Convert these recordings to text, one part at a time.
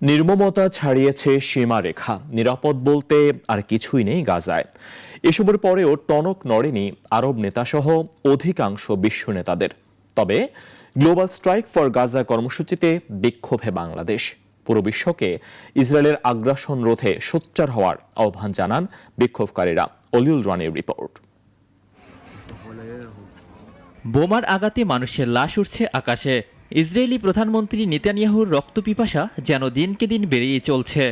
নির্মমতা ছাড়িয়েছে সীমারেখা, নিরাপদ বলতে আর কিছুই নেই গাজায়। এসবের পরেও টনক নড়েনি আরব নেতাসহ অধিকাংশ বিশ্ব নেতাদের। তবে গ্লোবাল স্ট্রাইক ফর গাজা কর্মসূচিতে বিক্ষোভে বাংলাদেশ। পুরো বিশ্বকে ইসরায়েলের আগ্রাসন রোধে সোচ্চার হওয়ার আহ্বান জানান বিক্ষোভকারীরা। অলিউল রানীর রিপোর্ট। বোমার আঘাতে মানুষের লাশ উঠছে আকাশে। ইসরায়েলি প্রধানমন্ত্রী নেতানিয়াহুর রক্তপিপাসা যেন দিনকে দিন বেড়েই চলছে।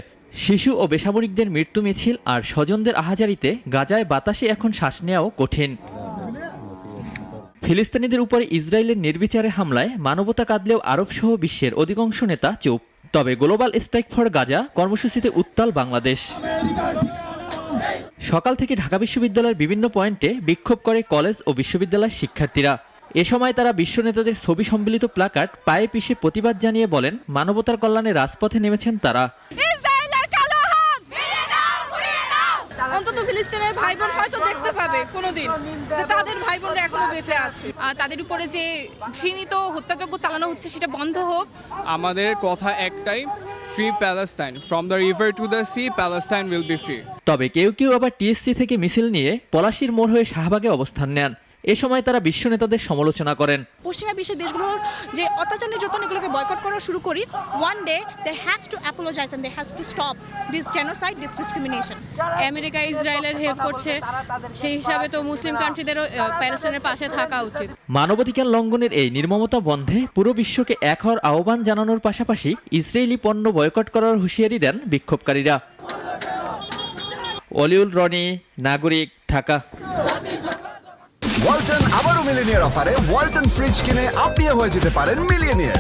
শিশু ও বেসামরিকদের মৃত্যু মিছিল আর স্বজনদের আহাজারিতে গাজায় বাতাসে এখন শ্বাস নেওয়াও কঠিন। ফিলিস্তিনিদের উপরে ইসরায়েলের নির্বিচারে হামলায় মানবতা কাঁদলেও আরবসহ বিশ্বের অধিকাংশ নেতা চুপ। তবে গ্লোবাল স্ট্রাইক ফর গাজা কর্মসূচিতে উত্তাল বাংলাদেশ। সকাল থেকে ঢাকা বিশ্ববিদ্যালয়ের বিভিন্ন পয়েন্টে বিক্ষোভ করে কলেজ ও বিশ্ববিদ্যালয়ের শিক্ষার্থীরা। এ সময় তারা বিশ্ব নেতাদের ছবি সম্বলিত প্ল্যাকার্ড পায়ে পিষে প্রতিবাদ জানিয়ে বলেন, মানবতার কল্যাণে রাজপথে নেমেছেন তারা। অন্তত ফিলিস্তিনের ভাই বোন হয়তো দেখতে পাবে কোনোদিন যে তাদের ভাই বোনরা এখনো বেঁচে আছে। তাদের উপরে যে ঘৃণিত হত্যাযজ্ঞ চালানো হচ্ছে সেটা বন্ধ হোক। আমাদের কথা একটাই, free Palestine, from the river to the sea, Palestine will be free. তবে কেউ কেউ আবার টিএসসি থেকে মিছিল নিয়ে পলাশীর মোড় হয়ে শাহবাগে অবস্থান নেন। এ সময় তারা বিশ্ব নেতাদের সমালোচনা করেন। পশ্চিমা বিশ্বের দেশগুলোর যে অত্যাচার নির্যাতন এগুলোকে বয়কট করা শুরু করি, one day they has to apologize and they has to stop this genocide, this discrimination. America ইসরায়েলের হেল্প করছে, সেই হিসাবে তো মুসলিম কান্ট্রিদেরও প্যালেস্টাইনের পাশে থাকা উচিত। মানবাধিকার লঙ্ঘনের এই নির্মমতা বন্ধে পুরো বিশ্বকে এক হওয়ার আহ্বান জানানোর পাশাপাশি ইসরায়েলি পণ্য বয়কট করার হুঁশিয়ারি দেন বিক্ষোভকারীরা। অলিউল রনি, নাগরিক, ঢাকা। ওয়ালটন আবারও মিলিনিয়ার অফারে ওয়ালটন ফ্রিজ কিনে আপনিও হয়ে যেতে পারেন মিলিয়নিয়ার।